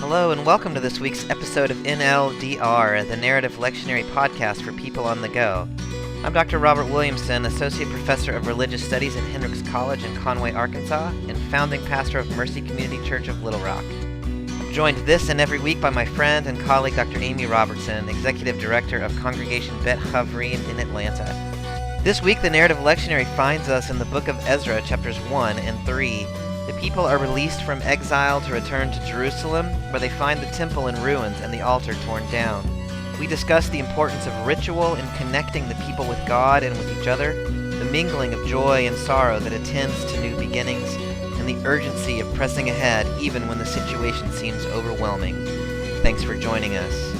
Hello and welcome to this week's episode of NLDR, the Narrative Lectionary Podcast for people on the go. I'm Dr. Robert Williamson, Associate Professor of Religious Studies at Hendrix College in Conway, Arkansas, and founding pastor of Mercy Community Church of Little Rock. I'm joined this and every week by my friend and colleague Dr. Amy Robertson, Executive Director of Congregation Bet Havrim in Atlanta. This week, the Narrative Lectionary finds us in the book of Ezra, chapters 1 and 3. The people are released from exile to return to Jerusalem, where they find the temple in ruins and the altar torn down. We discuss the importance of ritual in connecting the people with God and with each other, the mingling of joy and sorrow that attends to new beginnings, and the urgency of pressing ahead even when the situation seems overwhelming. Thanks for joining us.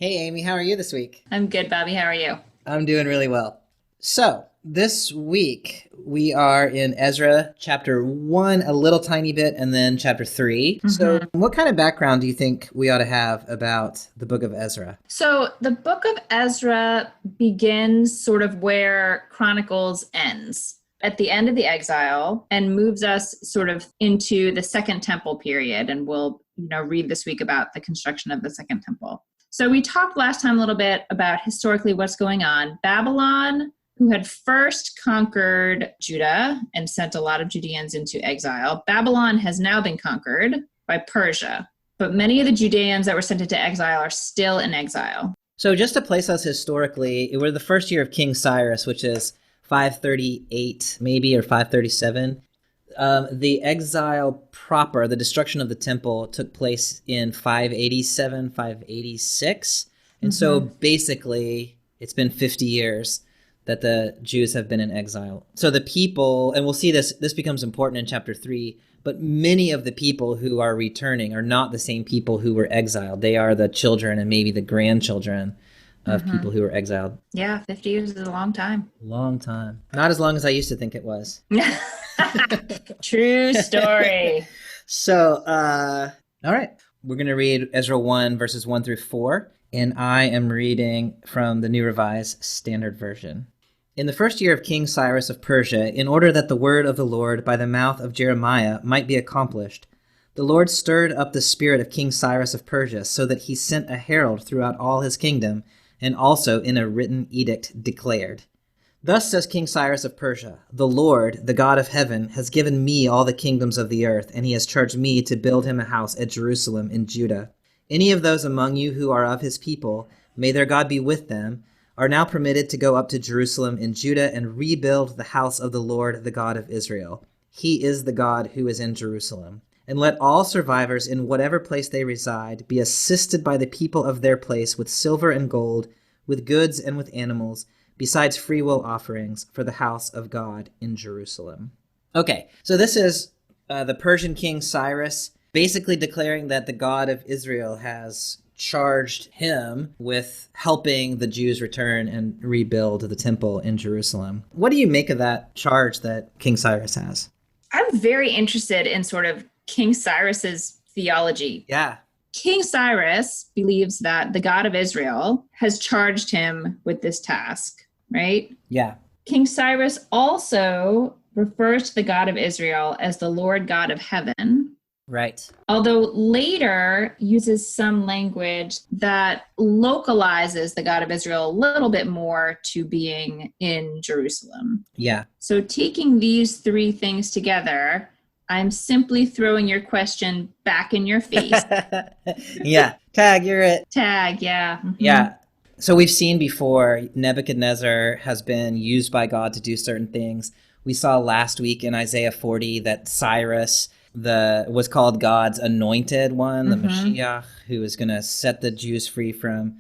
Hey Amy, how are you this week? I'm good, Bobby. How are you? I'm doing really well. So, this week we are in Ezra chapter 1 a little tiny bit and then chapter 3. Mm-hmm. So, what kind of background do you think we ought to have about the book of Ezra? So, the book of Ezra begins sort of where Chronicles ends, at the end of the exile, and moves us sort of into the Second Temple period. And we'll, read this week about the construction of the Second Temple. So we talked last time a little bit about historically what's going on. Babylon, who had first conquered Judah and sent a lot of Judeans into exile, Babylon has now been conquered by Persia. But many of the Judeans that were sent into exile are still in exile. So just to place us historically, we're the first year of King Cyrus, which is 538 maybe, or 537. The exile proper, the destruction of the temple, took place in 587, 586. And so basically, it's been 50 years that the Jews have been in exile. So the people, and we'll see this becomes important in chapter 3, but many of the people who are returning are not the same people who were exiled. They are the children and maybe the grandchildren of people who were exiled. Yeah, 50 years is a long time. Long time. Not as long as I used to think it was. True story. So, all right. We're going to read Ezra 1, verses 1 through 4, and I am reading from the New Revised Standard Version. In the first year of King Cyrus of Persia, in order that the word of the Lord by the mouth of Jeremiah might be accomplished, the Lord stirred up the spirit of King Cyrus of Persia, so that he sent a herald throughout all his kingdom, and also in a written edict declared, "Thus says King Cyrus of Persia, the Lord, the God of heaven, has given me all the kingdoms of the earth, and he has charged me to build him a house at Jerusalem in Judah. Any of those among you who are of his people, may their God be with them, are now permitted to go up to Jerusalem in Judah and rebuild the house of the Lord, the God of Israel. He is the God who is in Jerusalem. And let all survivors in whatever place they reside be assisted by the people of their place with silver and gold, with goods and with animals, besides freewill offerings for the house of God in Jerusalem." Okay, so this is the Persian king Cyrus basically declaring that the God of Israel has charged him with helping the Jews return and rebuild the temple in Jerusalem. What do you make of that charge that King Cyrus has? I'm very interested in sort of King Cyrus's theology. Yeah. King Cyrus believes that the God of Israel has charged him with this task, right? Yeah. King Cyrus also refers to the God of Israel as the Lord God of heaven. Right. Although later uses some language that localizes the God of Israel a little bit more to being in Jerusalem. Yeah. So taking these three things together, I'm simply throwing your question back in your face. Yeah. Tag, you're it. Tag, yeah. Mm-hmm. Yeah. So we've seen before Nebuchadnezzar has been used by God to do certain things. We saw last week in Isaiah 40 that Cyrus was called God's anointed one, the Mashiach, who is going to set the Jews free from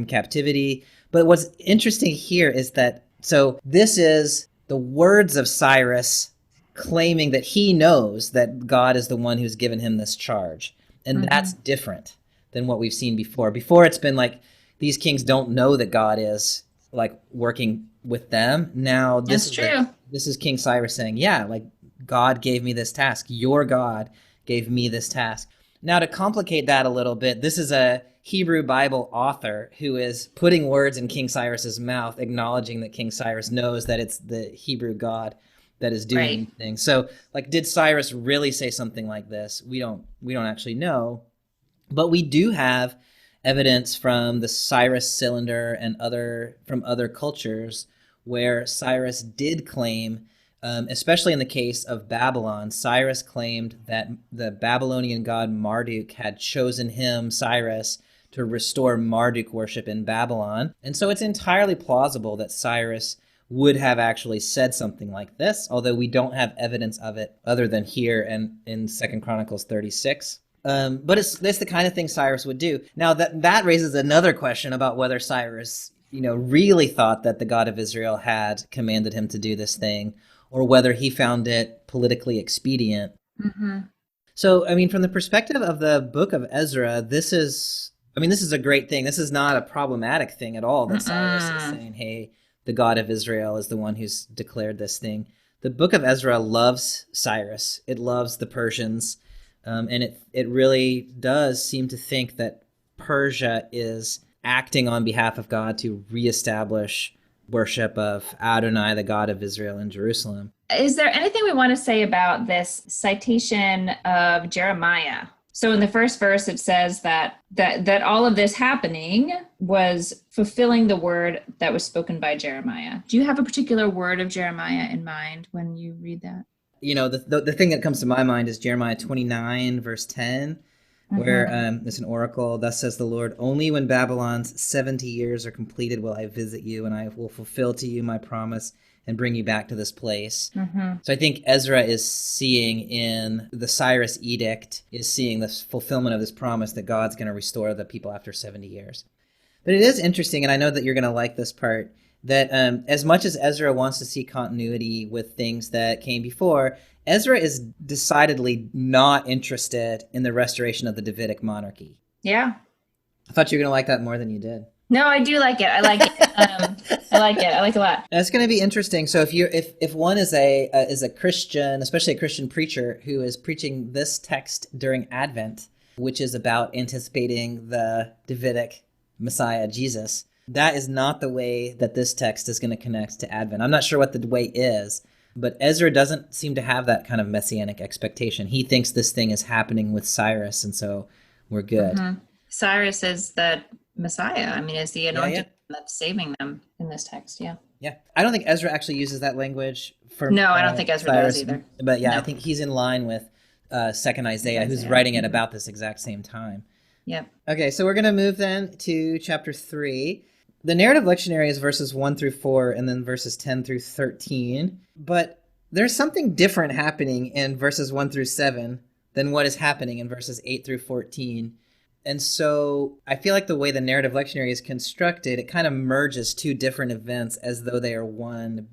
captivity. But what's interesting here is that, so this is the words of Cyrus claiming that he knows that God is the one who's given him this charge. And that's different than what we've seen before. Before it's been like, these kings don't know that God is like working with them. Now this is King Cyrus saying, yeah, like God gave me this task. Your God gave me this task. Now, to complicate that a little bit, this is a Hebrew Bible author who is putting words in King Cyrus's mouth, acknowledging that King Cyrus knows that it's the Hebrew God that is doing Right. these things. So, like, did Cyrus really say something like this? We don't actually know, but we do have evidence from the Cyrus cylinder and from other cultures where Cyrus did claim, especially in the case of Babylon, Cyrus claimed that the Babylonian god Marduk had chosen him, Cyrus, to restore Marduk worship in Babylon. And so it's entirely plausible that Cyrus would have actually said something like this, although we don't have evidence of it other than here and in 2 Chronicles 36. But it's the kind of thing Cyrus would do. Now that raises another question about whether Cyrus, really thought that the God of Israel had commanded him to do this thing, or whether he found it politically expedient. Mm-hmm. So, I mean, from the perspective of the book of Ezra, this is a great thing. This is not a problematic thing at all that Cyrus is saying, hey, the God of Israel is the one who's declared this thing. The book of Ezra loves Cyrus. It loves the Persians. And it really does seem to think that Persia is acting on behalf of God to reestablish worship of Adonai, the God of Israel, in Jerusalem. Is there anything we want to say about this citation of Jeremiah? So in the first verse, it says that all of this happening was fulfilling the word that was spoken by Jeremiah. Do you have a particular word of Jeremiah in mind when you read that? The thing that comes to my mind is Jeremiah 29, verse 10, where there's an oracle. Thus says the Lord, only when Babylon's 70 years are completed will I visit you, and I will fulfill to you my promise and bring you back to this place. So I think Ezra is seeing in the Cyrus edict, is seeing the fulfillment of this promise that God's going to restore the people after 70 years. But it is interesting, and I know that you're going to like this part, that as much as Ezra wants to see continuity with things that came before, Ezra is decidedly not interested in the restoration of the Davidic monarchy. Yeah. I thought you were going to like that more than you did. No, I do like it. I like it. I like it. I like it a lot. That's going to be interesting. So if one is a Christian, especially a Christian preacher who is preaching this text during Advent, which is about anticipating the Davidic Messiah, Jesus, that is not the way that this text is going to connect to Advent. I'm not sure what the way is, but Ezra doesn't seem to have that kind of messianic expectation. He thinks this thing is happening with Cyrus, and so we're good. Cyrus is the Messiah. I mean, is the anointed that's saving them in this text. Yeah. Yeah. I don't think Ezra actually uses that language for No, I don't think Ezra Cyrus, does either. But yeah, No. I think he's in line with 2nd Isaiah, who's writing it about this exact same time. Yep. Okay, so we're going to move then to chapter 3. The narrative lectionary is verses 1 through 4 and then verses 10 through 13. But there's something different happening in verses 1 through 7 than what is happening in verses 8 through 14. And so I feel like the way the narrative lectionary is constructed, it kind of merges two different events as though they are one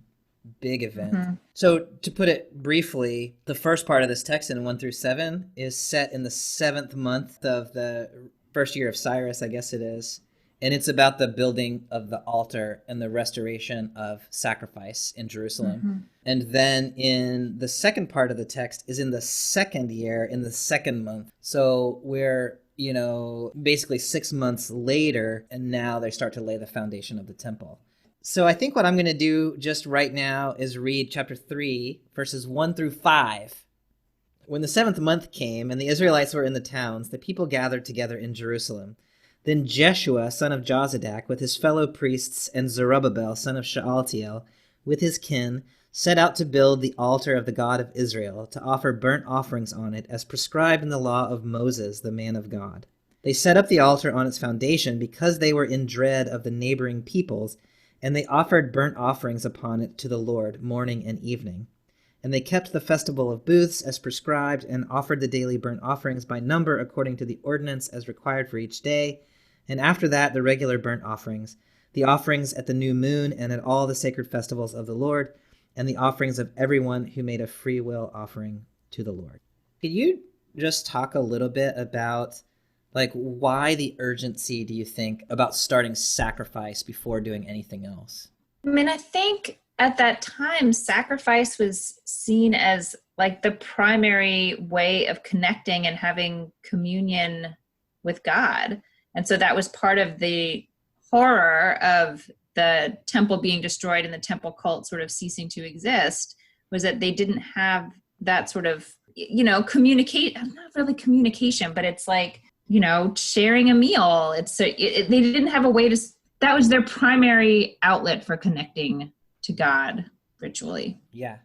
big event. So to put it briefly, the first part of this text in 1 through 7 is set in the 7th month of the first year of Cyrus, I guess it is. And it's about the building of the altar and the restoration of sacrifice in Jerusalem. And then in the second part of the text is in the 2nd year, in the 2nd month. So we're, basically 6 months later, and now they start to lay the foundation of the temple. So I think what I'm going to do just right now is read chapter 3, verses 1 through 5. When the 7th month came and the Israelites were in the towns, the people gathered together in Jerusalem. Then Jeshua, son of Jozadak, with his fellow priests, and Zerubbabel, son of Shealtiel, with his kin, set out to build the altar of the God of Israel, to offer burnt offerings on it, as prescribed in the law of Moses, the man of God. They set up the altar on its foundation because they were in dread of the neighboring peoples, and they offered burnt offerings upon it to the Lord morning and evening. And they kept the festival of booths as prescribed, and offered the daily burnt offerings by number according to the ordinance as required for each day, and after that the regular burnt offerings, the offerings at the new moon and at all the sacred festivals of the Lord, and the offerings of everyone who made a free will offering to the Lord. Could you just talk a little bit about, why the urgency, do you think, about starting sacrifice before doing anything else? I mean, I think at that time, sacrifice was seen as like the primary way of connecting and having communion with God. And so that was part of the horror of the temple being destroyed and the temple cult sort of ceasing to exist, was that they didn't have that sort of, communicate, not really communication, but it's like, sharing a meal. They didn't have a way to, that was their primary outlet for connecting to God ritually. Yeah.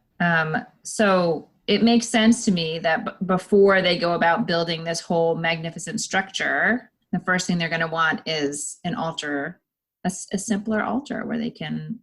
So it makes sense to me that before they go about building this whole magnificent structure, the first thing they're going to want is an altar, a simpler altar where they can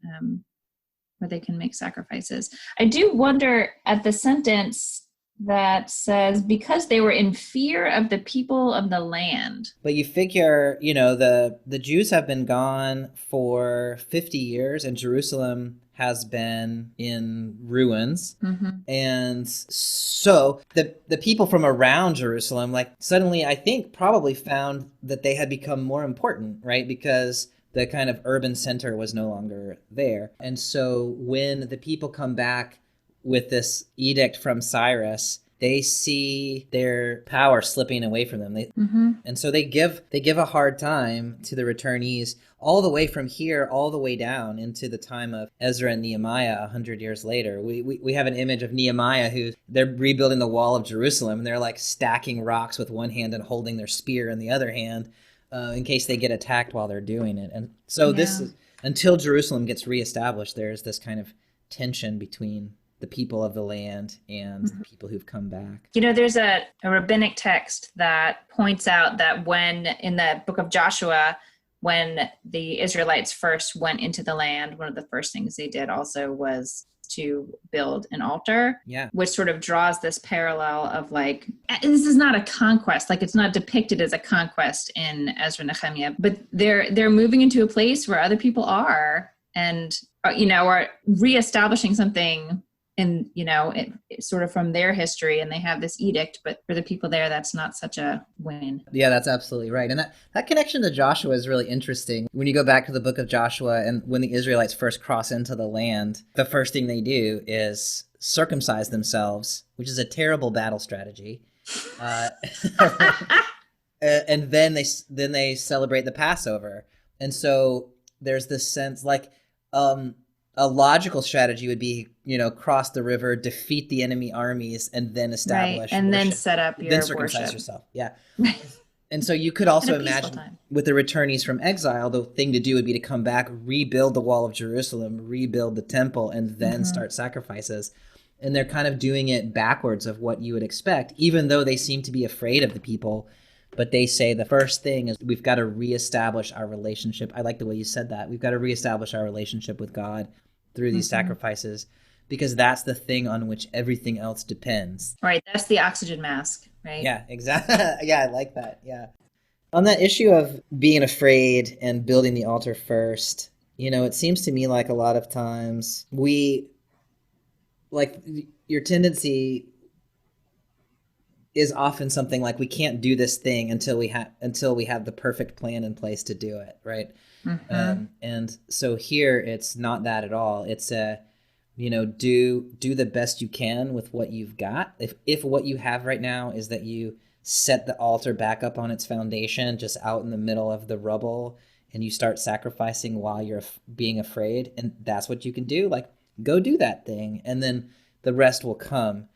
make sacrifices. I do wonder at the sentence that says, because they were in fear of the people of the land. But you figure, the Jews have been gone for 50 years and Jerusalem has been in ruins. Mm-hmm. And so the people from around Jerusalem, like suddenly I think probably found that they had become more important, right? Because the kind of urban center was no longer there. And so when the people come back with this edict from Cyrus, they see their power slipping away from them. And so they give a hard time to the returnees all the way from here, all the way down into the time of Ezra and Nehemiah 100 years later. We have an image of Nehemiah who they're rebuilding the wall of Jerusalem, and they're like stacking rocks with one hand and holding their spear in the other hand in case they get attacked while they're doing it. And so this is, until Jerusalem gets reestablished, there's this kind of tension between the people of the land and the people who've come back. There's a rabbinic text that points out that when in the book of Joshua, when the Israelites first went into the land, one of the first things they did also was to build an altar, which sort of draws this parallel of like, this is not a conquest, like it's not depicted as a conquest in Ezra and Nehemiah, but they're moving into a place where other people are and, are reestablishing something and it's sort of from their history, and they have this edict, but for the people there, that's not such a win. Yeah, that's absolutely right. And that connection to Joshua is really interesting. When you go back to the book of Joshua, and when the Israelites first cross into the land, the first thing they do is circumcise themselves, which is a terrible battle strategy. And then they celebrate the Passover. And so there's this sense like, a logical strategy would be, cross the river, defeat the enemy armies, and then establish and worship. Then set up your then circumcise worship. Yourself. Yeah. And so you could also imagine with the returnees from exile, the thing to do would be to come back, rebuild the wall of Jerusalem, rebuild the temple, and then start sacrifices. And they're kind of doing it backwards of what you would expect, even though they seem to be afraid of the people. But they say the first thing is we've got to reestablish our relationship. I like the way you said that. We've got to reestablish our relationship with God through these sacrifices, because that's the thing on which everything else depends. Right. That's the oxygen mask, right? Yeah, exactly. Yeah, I like that. Yeah. On that issue of being afraid and building the altar first, it seems to me like a lot of times your tendency is often something like we can't do this thing until we have the perfect plan in place to do it, right? And so here it's not that at all. It's do the best you can with what you've got. If what you have right now is that you set the altar back up on its foundation, just out in the middle of the rubble, and you start sacrificing while you're being afraid, and that's what you can do, like go do that thing, and then the rest will come.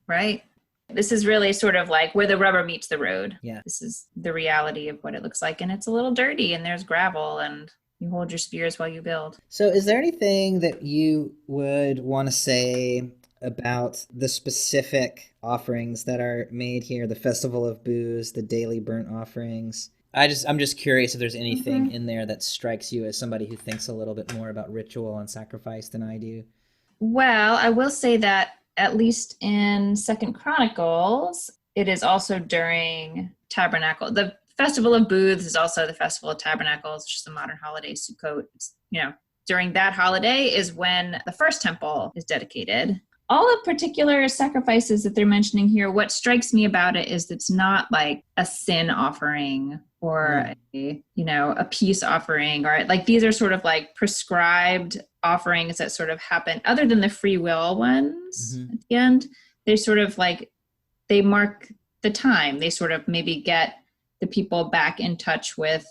Right. This is really sort of like where the rubber meets the road. Yeah. This is the reality of what it looks like. And it's a little dirty and there's gravel and you hold your spears while you build. So is there anything that you would want to say about the specific offerings that are made here? The Festival of Booths, the daily burnt offerings. I'm just curious if there's anything in there that strikes you as somebody who thinks a little bit more about ritual and sacrifice than I do. Well, I will say that at least in Second Chronicles, it is also during Tabernacle. The Festival of Booths is also the Festival of Tabernacles, which is the modern holiday Sukkot. During that holiday is when the first temple is dedicated. All the particular sacrifices that they're mentioning here, what strikes me about it is it's not like a sin offering or a peace offering, or like these are sort of like prescribed offerings that sort of happen other than the free will ones at the end. they sort of like, they mark the time. They sort of maybe get the people back in touch with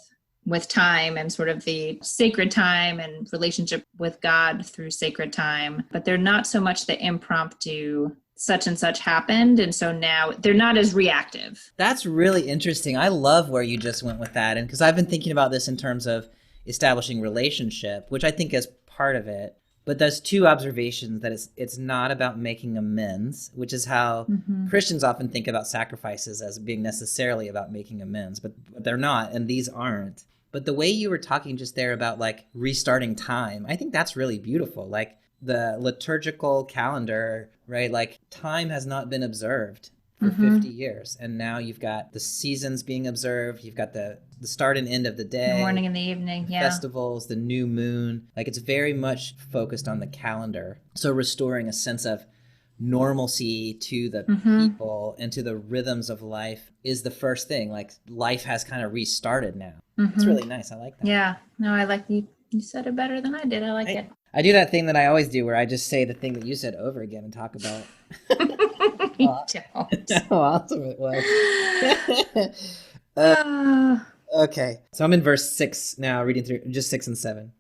time and sort of the sacred time and relationship with God through sacred time. But they're not so much the impromptu such and such happened. And so now they're not as reactive. That's really interesting. I love where you just went with that. And because I've been thinking about this in terms of establishing relationship, which I think is part of it. But there's two observations that it's not about making amends, which is how Christians often think about sacrifices as being necessarily about making amends, but they're not, and these aren't. But the way you were talking just there about like restarting time, I think that's really beautiful. Like the liturgical calendar, right? Like time has not been observed for 50 years. And now you've got the seasons being observed. You've got the start and end of the day. The morning and the evening, yeah. Festivals, the new moon. Like it's very much focused on the calendar. So restoring a sense of normalcy to the people and to the rhythms of life is the first thing. Like life has kind of restarted now. It's really nice. I like that. Yeah. No, I like you said it better than I did. I like it. I do that thing that I always do where I just say the thing that you said over again and talk about how awesome it was. Okay. So I'm in verse 6 now, reading through just 6 and 7.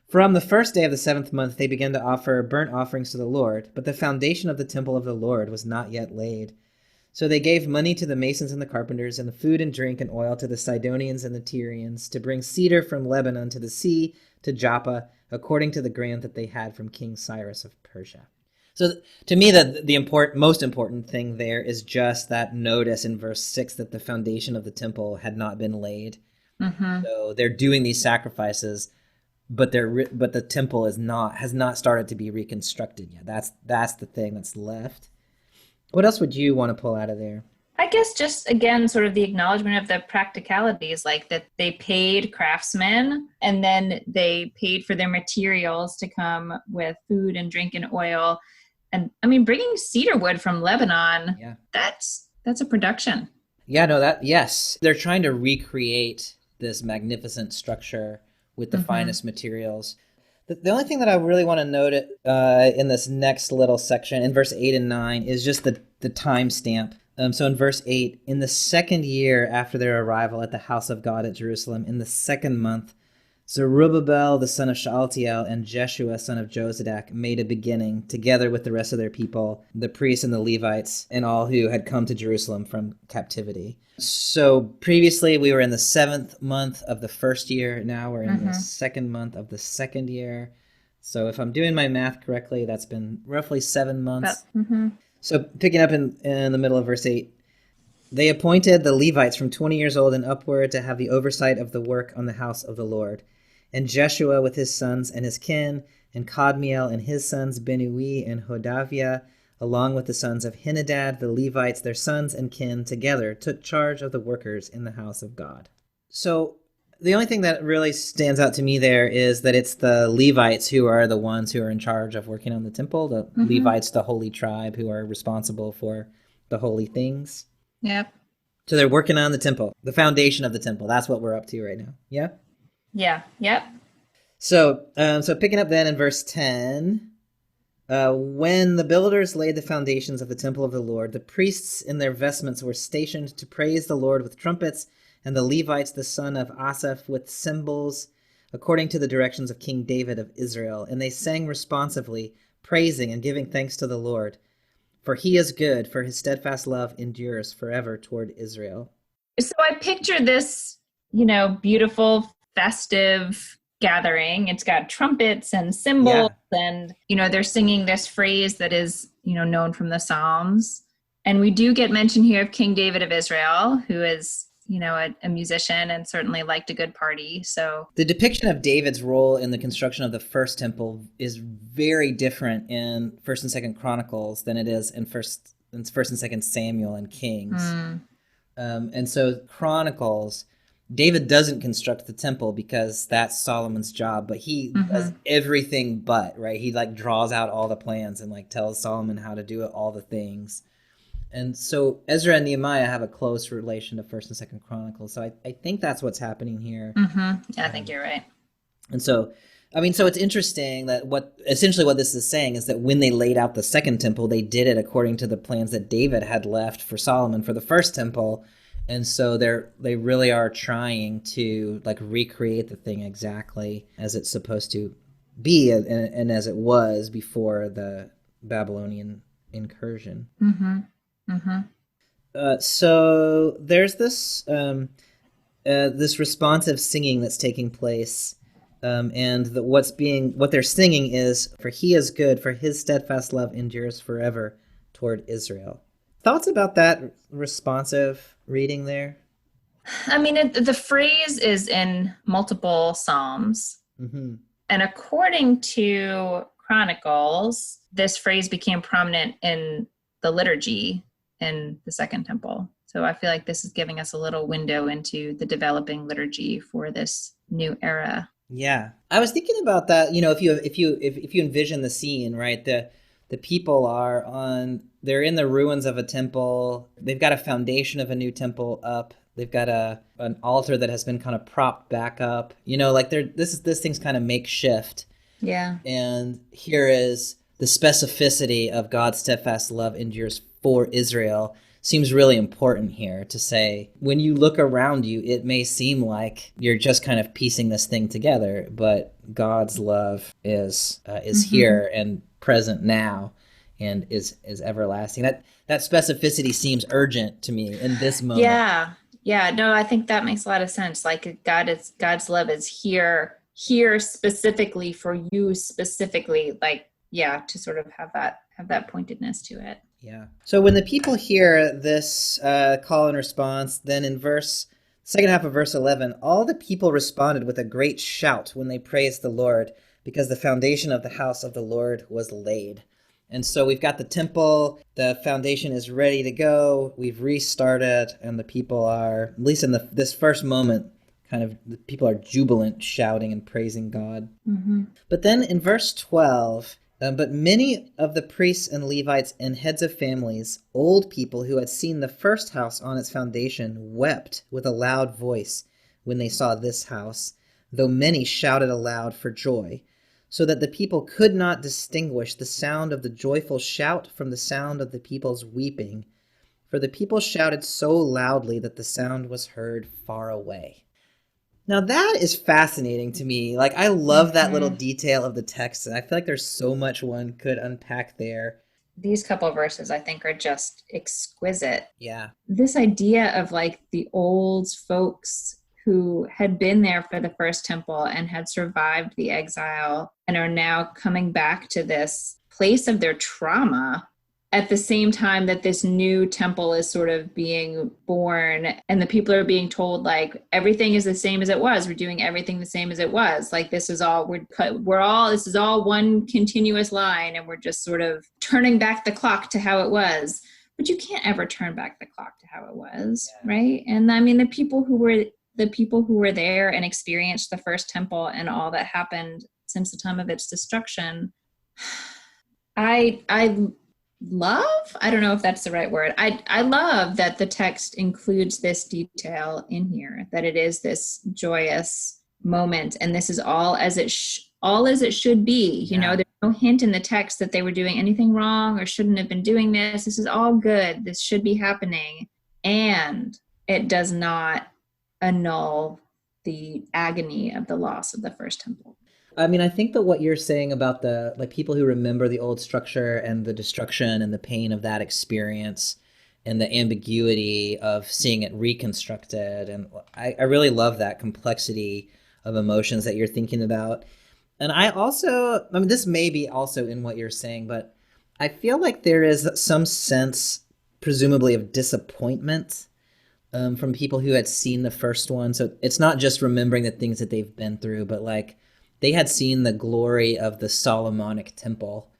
From the first day of the 7th month, they began to offer burnt offerings to the Lord, but the foundation of the temple of the Lord was not yet laid. So they gave money to the masons and the carpenters, and the food and drink and oil to the Sidonians and the Tyrians, to bring cedar from Lebanon to the sea, to Joppa, according to the grant that they had from King Cyrus of Persia. So to me, the most important thing there is just that notice in verse 6 that the foundation of the temple had not been laid. So they're doing these sacrifices, but the temple has not started to be reconstructed yet. That's the thing that's left. What else would you want to pull out of there? I guess just, again, sort of the acknowledgement of the practicalities, like that they paid craftsmen and then they paid for their materials to come with food and drink and oil. And I mean, bringing cedar wood from Lebanon, that's a production. Yeah, no, yes. They're trying to recreate this magnificent structure with the finest materials. The only thing that I really want to note in this next little section, in verse 8 and 9, is just the time stamp. So in verse 8, in the second year after their arrival at the house of God at Jerusalem, in the second month, Zerubbabel the son of Shealtiel and Jeshua son of Jozadak made a beginning, together with the rest of their people, the priests and the Levites, and all who had come to Jerusalem from captivity. So previously we were in the 7th month of the first year. Now we're in the 2nd month of the 2nd year. So if I'm doing my math correctly, that's been roughly 7 months. So picking up in the middle of verse 8, they appointed the Levites from 20 years old and upward to have the oversight of the work on the house of the Lord. And Jeshua with his sons and his kin, and Kadmiel and his sons Benui and Hodaviah, along with the sons of Henadad, the Levites, their sons and kin, together took charge of the workers in the house of God. So the only thing that really stands out to me there is that it's the Levites who are the ones who are in charge of working on the temple, the Levites, the holy tribe, who are responsible for the holy things. Yep. So they're working on the temple, the foundation of the temple. That's what we're up to right now. Yeah? Yeah. Yep. So picking up then in verse 10, when the builders laid the foundations of the temple of the Lord, the priests in their vestments were stationed to praise the Lord with trumpets, and the Levites, the son of Asaph, with cymbals, according to the directions of King David of Israel. And they sang responsively, praising and giving thanks to the Lord. For he is good, for his steadfast love endures forever toward Israel. So I picture this, beautiful, festive gathering. It's got trumpets and cymbals, and, they're singing this phrase that is, known from the Psalms. And we do get mention here of King David of Israel, who is, a musician and certainly liked a good party. So the depiction of David's role in the construction of the first temple is very different in 1st and 2nd Chronicles than it is in first and 2nd Samuel and Kings. And so Chronicles, David doesn't construct the temple because that's Solomon's job, but he does everything but, right? He draws out all the plans and tells Solomon how to do it, all the things. And so Ezra and Nehemiah have a close relation to 1st and 2nd Chronicles. So I think that's what's happening here. Yeah, I think you're right. And so I mean, so it's interesting that what this is saying is that when they laid out the second temple, they did it according to the plans that David had left for Solomon for the first temple. And so they really are trying to like recreate the thing exactly as it's supposed to be and as it was before the Babylonian incursion. Mm-hmm. Mm-hmm. So there's this this responsive singing that's taking place, and what they're singing is, "For he is good, for his steadfast love endures forever toward Israel." Thoughts about that responsive reading there? I mean, the phrase is in multiple Psalms. Mm-hmm. And according to Chronicles, this phrase became prominent in the liturgy in the Second Temple. So I feel like this is giving us a little window into the developing liturgy for this new era. Yeah, I was thinking about that. You know, if you envision the scene, right? The people they're in the ruins of a temple. They've got a foundation of a new temple up. They've got an altar that has been kind of propped back up. You know, like this thing's kind of makeshift. Yeah. And here is the specificity of God's steadfast love endures for Israel. Seems really important here to say, when you look around you, it may seem like you're just kind of piecing this thing together, but God's love is here and present now and is everlasting. That specificity seems urgent to me in this moment. Yeah, no, I think that makes a lot of sense. Like God's love is here specifically for you specifically, like, yeah, to sort of have that pointedness to it. Yeah. So when the people hear this call and response, then in second half of verse 11, all the people responded with a great shout when they praised the Lord, because the foundation of the house of the Lord was laid. And so we've got the temple, the foundation is ready to go, we've restarted, and the people are, at least in this first moment, the people are jubilant, shouting and praising God. Mm-hmm. But then in verse 12, but many of the priests and Levites and heads of families, old people who had seen the first house on its foundation, wept with a loud voice when they saw this house, though many shouted aloud for joy, so that the people could not distinguish the sound of the joyful shout from the sound of the people's weeping, for the people shouted so loudly that the sound was heard far away. Now that is fascinating to me. Like, I love that little detail of the text, and I feel like there's so much one could unpack there. These couple of verses, I think, are just exquisite. Yeah. This idea of like the old folks who had been there for the first temple and had survived the exile and are now coming back to this place of their trauma at the same time that this new temple is sort of being born, and the people are being told, like, everything is the same as it was. We're doing everything the same as it was. Like, this is all this is all one continuous line, and we're just sort of turning back the clock to how it was. But you can't ever turn back the clock to how it was, right? And I mean, the people who were there and experienced the first temple and all that happened since the time of its destruction, I love, I don't know if that's the right word. I love that the text includes this detail in here, that it is this joyous moment, and this is all as it should be. You know, there's no hint in the text that they were doing anything wrong or shouldn't have been doing this. This is all good. This should be happening. And it does not annul the agony of the loss of the first temple. I mean, I think that what you're saying about the people who remember the old structure and the destruction and the pain of that experience and the ambiguity of seeing it reconstructed, and I really love that complexity of emotions that you're thinking about. And this may be also in what you're saying, but I feel like there is some sense, presumably, of disappointment from people who had seen the first one. So it's not just remembering the things that they've been through, but like, they had seen the glory of the Solomonic temple,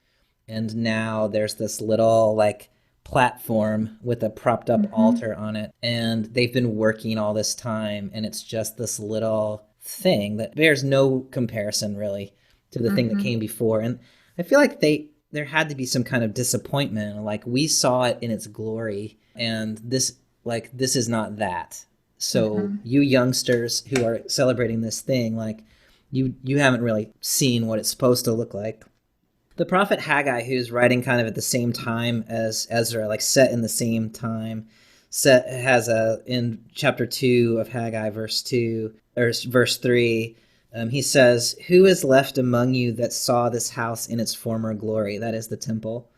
and now there's this little like platform with a propped up altar on it, and they've been working all this time, and it's just this little thing that bears no comparison really to the thing that came before. And I feel like there had to be some kind of disappointment, like, we saw it in its glory, and this is not that. So you youngsters who are celebrating this thing, like, You haven't really seen what it's supposed to look like. The prophet Haggai, who's writing kind of at the same time as Ezra, like set in the same time, in chapter 2 of Haggai, verse 2 or verse 3, he says, "Who is left among you that saw this house in its former glory?" That is the temple.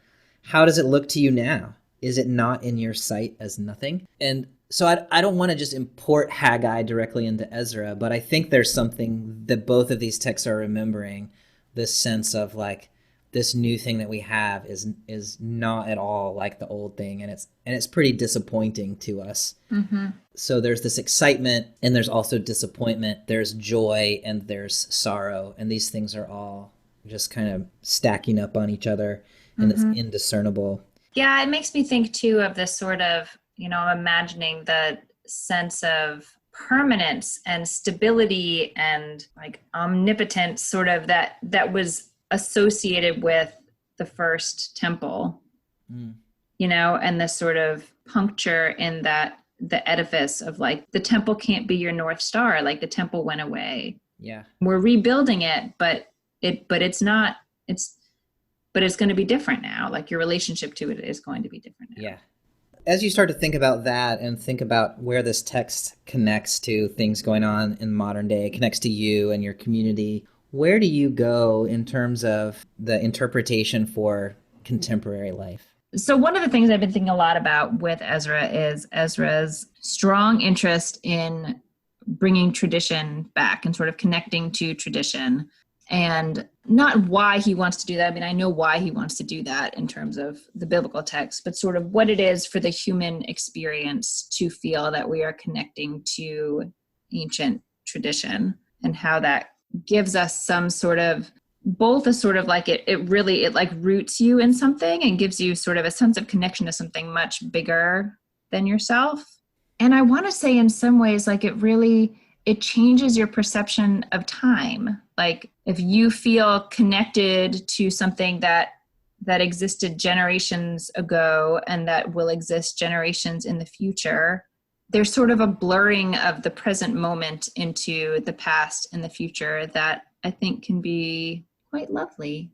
"How does it look to you now? Is it not in your sight as nothing?" And so I don't want to just import Haggai directly into Ezra, but I think there's something that both of these texts are remembering, this sense of like, this new thing that we have is not at all like the old thing, and it's pretty disappointing to us. Mm-hmm. So there's this excitement, and there's also disappointment. There's joy, and there's sorrow, and these things are all just kind of stacking up on each other, and it's indiscernible. Yeah, it makes me think too of this sort of, imagining the sense of permanence and stability and like omnipotence, sort of that was associated with the first temple, and this sort of puncture in that the edifice of like, the temple can't be your North Star. Like the temple went away. Yeah. We're rebuilding it, but it's not, but it's going to be different now. Like your relationship to it is going to be different now. Yeah. As you start to think about that and think about where this text connects to things going on in modern day, connects to you and your community, where do you go in terms of the interpretation for contemporary life? So one of the things I've been thinking a lot about with Ezra is Ezra's strong interest in bringing tradition back and sort of connecting to tradition, and not why he wants to do that. I mean, I know why he wants to do that in terms of the biblical text, but sort of what it is for the human experience to feel that we are connecting to ancient tradition, and how that gives us some sort of, both a sort of like it really like roots you in something and gives you sort of a sense of connection to something much bigger than yourself. And I want to say in some ways, like it changes your perception of time. Like if you feel connected to something that existed generations ago and that will exist generations in the future, there's sort of a blurring of the present moment into the past and the future that I think can be quite lovely.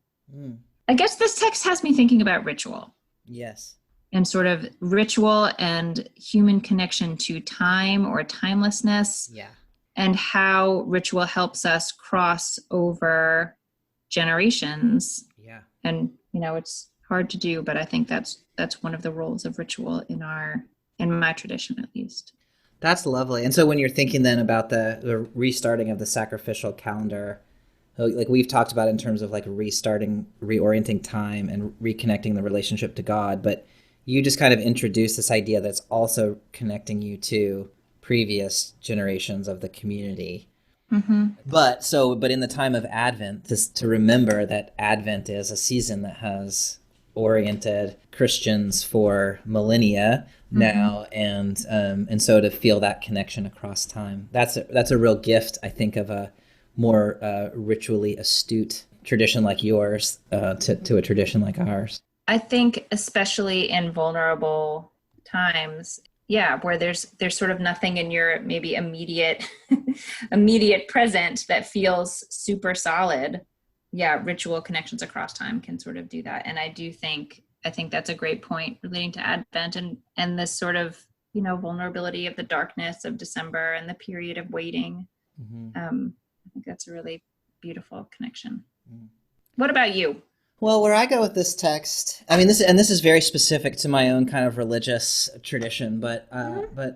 I guess this text has me thinking about ritual. Yes. And sort of ritual and human connection to time or timelessness. Yeah. And how ritual helps us cross over generations. Yeah. And, it's hard to do, but I think that's one of the roles of ritual in my tradition, at least. That's lovely. And so when you're thinking then about the restarting of the sacrificial calendar, like we've talked about in terms of like reorienting time and reconnecting the relationship to God, but you just kind of introduce this idea that's also connecting you to previous generations of the community. Mm-hmm. But in the time of Advent, to remember that Advent is a season that has oriented Christians for millennia now, and so to feel that connection across time, that's a real gift, I think, of a more ritually astute tradition like yours to a tradition like ours. I think especially in vulnerable times, where there's sort of nothing in your maybe immediate present that feels super solid. Ritual connections across time can sort of do that. And I think that's a great point relating to Advent and this sort of, vulnerability of the darkness of December and the period of waiting. Mm-hmm. I think that's a really beautiful connection. Mm. What about you? Well, where I go with this text, I mean, this is very specific to my own kind of religious tradition, but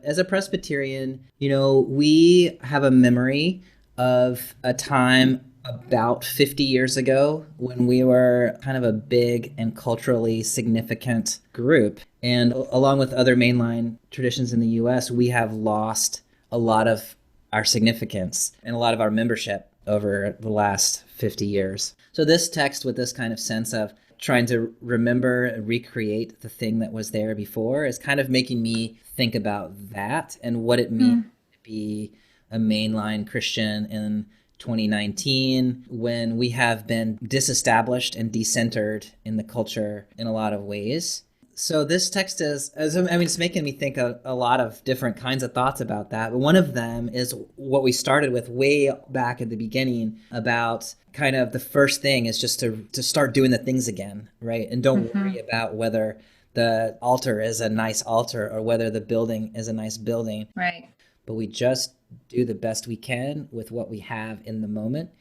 as a Presbyterian, we have a memory of a time about 50 years ago when we were kind of a big and culturally significant group. And along with other mainline traditions in the U.S., we have lost a lot of our significance and a lot of our membership over the last 50 years. So this text, with this kind of sense of trying to remember and recreate the thing that was there before, is kind of making me think about that and what it means to be a mainline Christian in 2019, when we have been disestablished and decentered in the culture in a lot of ways. So this text it's making me think a lot of different kinds of thoughts about that. But one of them is what we started with way back at the beginning about kind of the first thing is just to start doing the things again, right? And don't worry about whether the altar is a nice altar or whether the building is a nice building. Right. But we just do the best we can with what we have in the moment.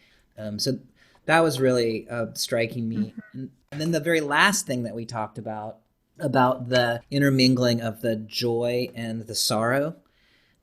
So that was really striking me. And then the very last thing that we talked about the intermingling of the joy and the sorrow,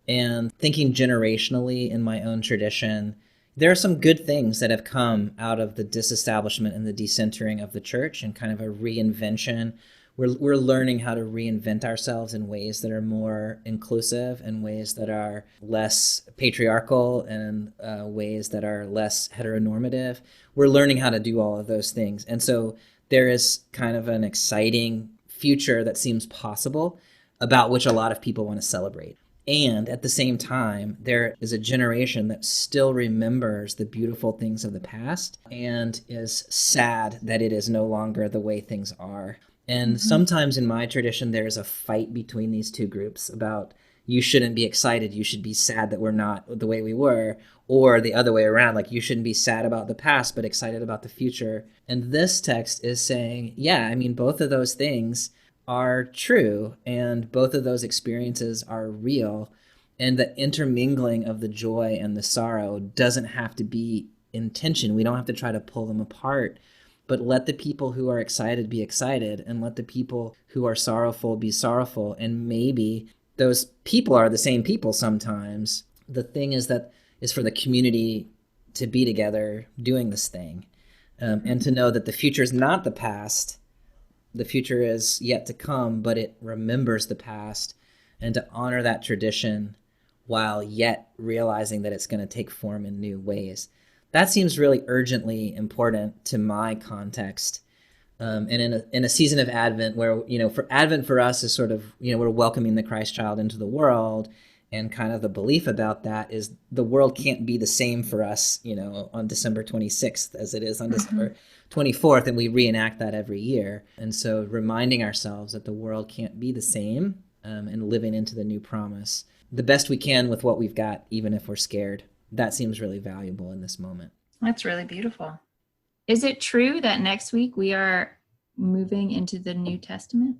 and thinking generationally in my own tradition, there are some good things that have come out of the disestablishment and the decentering of the church and kind of a reinvention. We're learning how to reinvent ourselves in ways that are more inclusive and ways that are less patriarchal and ways that are less heteronormative. We're learning how to do all of those things. And so there is kind of an exciting future that seems possible about which a lot of people want to celebrate. And at the same time, there is a generation that still remembers the beautiful things of the past and is sad that it is no longer the way things are. And sometimes in my tradition, there's a fight between these two groups about you shouldn't be excited, you should be sad that we're not the way we were, or the other way around, like you shouldn't be sad about the past, but excited about the future. And this text is saying, yeah, I mean, both of those things are true, and both of those experiences are real, and the intermingling of the joy and the sorrow doesn't have to be in tension. We don't have to try to pull them apart, but let the people who are excited be excited, and let the people who are sorrowful be sorrowful. And maybe those people are the same people sometimes. The thing is for the community to be together doing this thing, and to know that the future is not the past. The future is yet to come, but it remembers the past, and to honor that tradition while yet realizing that it's going to take form in new ways. That seems really urgently important to my context. And in a season of Advent where, for Advent for us is sort of, we're welcoming the Christ child into the world, and kind of the belief about that is the world can't be the same for us, on December 26th as it is on December 24th, and we reenact that every year. And so reminding ourselves that the world can't be the same, and living into the new promise the best we can with what we've got, even if we're scared. That seems really valuable in this moment. That's really beautiful. Is it true that next week we are moving into the New Testament?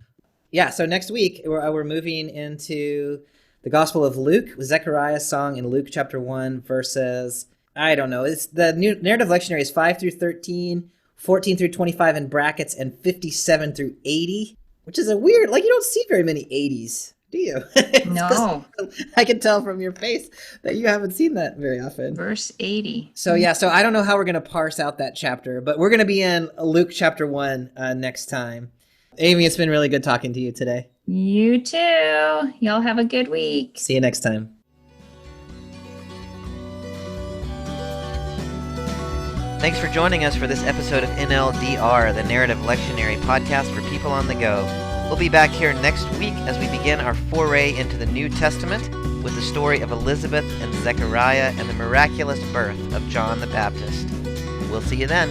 Yeah, so next week we're moving into the Gospel of Luke, Zechariah's song in Luke chapter 1, verses, I don't know, it's the new narrative lectionary is 5 through 13, 14 through 25 in brackets, and 57 through 80, which is a weird, you don't see very many 80s, do you? No. I can tell from your face that you haven't seen that very often. Verse 80. So I don't know how we're going to parse out that chapter, but we're going to be in Luke chapter 1 next time. Amy, it's been really good talking to you today. You too. Y'all have a good week. See you next time. Thanks for joining us for this episode of NLDR, the Narrative Lectionary podcast for people on the go. We'll be back here next week as we begin our foray into the New Testament with the story of Elizabeth and Zechariah and the miraculous birth of John the Baptist. We'll see you then.